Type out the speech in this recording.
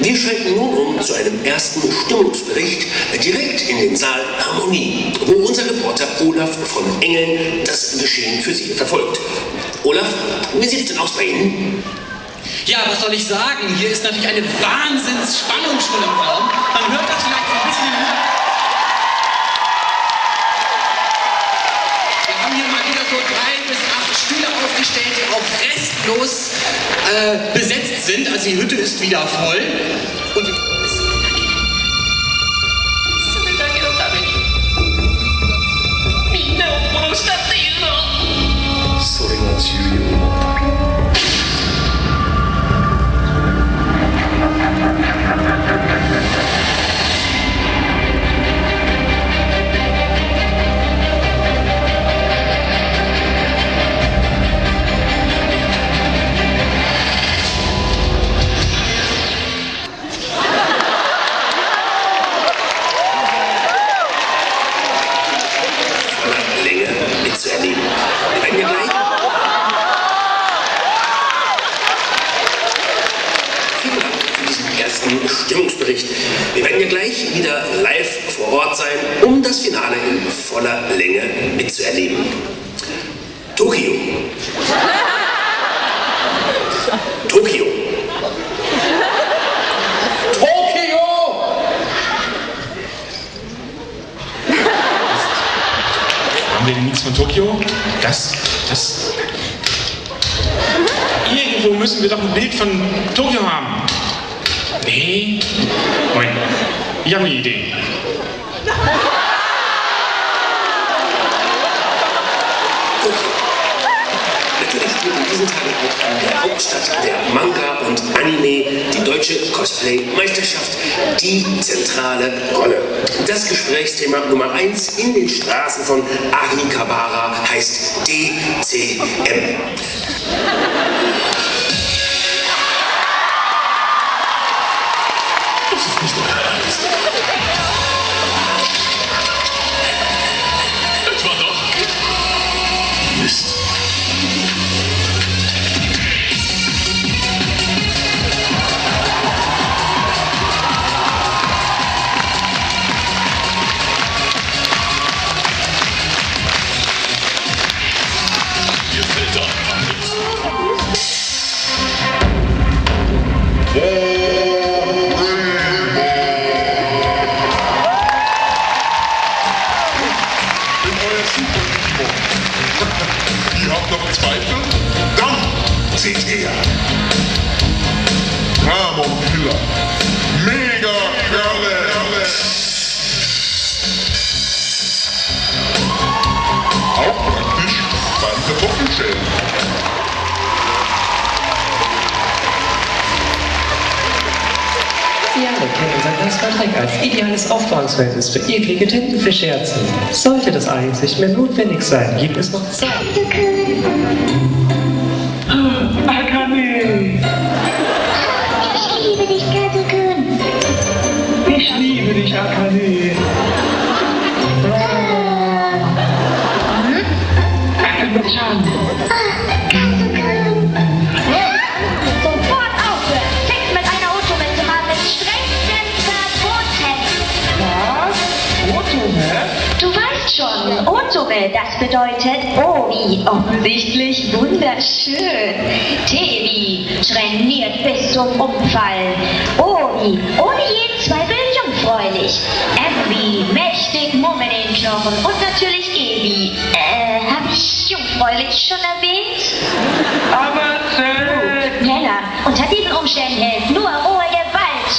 Wir schalten nun um zu einem ersten Stimmungsbericht direkt in den Saal Harmonie, wo unser Reporter Olaf von Engeln das Geschehen für Sie verfolgt. Olaf, wie sieht es denn aus bei Ihnen? Ja, was soll ich sagen? Hier ist natürlich eine Wahnsinnsspannung schon im Raum. Man hört das vielleicht so ein bisschen im Hintergrund. Wir haben hier mal wieder so 3 bis 8 Stühle aufgestellt, die auch restlos besetzt sind. Also die Hütte ist wieder voll. Und Stimmungsbericht. Wir werden ja gleich wieder live vor Ort sein, um das Finale in voller Länge mitzuerleben. Tokio. Tokio. Tokio! Haben wir denn nichts von Tokio? Irgendwo müssen wir doch ein Bild von Tokio haben. Nee? Moment. Ich habe eine Idee. Natürlich spielt in diesen Tagen auch in der Hauptstadt der Manga und Anime die deutsche Cosplay-Meisterschaft die zentrale Rolle. Das Gesprächsthema Nummer 1 in den Straßen von Akihabara heißt DCM. Ihr habt noch Zweifel? Dann seht her! Ramon Killer. Mega Girl. Auch praktisch beim Kartoffelschälen. Ja, wir kennen unser Gastbeitrag als ideales Aufbewahrungsverhältnis für eklige Tintenfischherzen. Sollte das allerdings nicht mehr notwendig sein, gibt es noch Zeit. Akane! Ich liebe dich, Katakun. Ich liebe dich, Akane. Akane-chan. Katakun. Sofort aufhören! Sex mit einer Otome zu haben ist strengstens verboten. Was? Otome? Du weißt schon, Otome, das bedeutet oh wie offensichtlich wunderschön. T wie trainiert bis zum Umfallen. O wie ohne jeden Zweifel jungfräulich. M wie mächtig Mumm in den Knochen. Und natürlich E wie, hab ich jungfräulich schon erwähnt? Aber Männer, unter diesen Umständen hilft nur rohe Gewalt.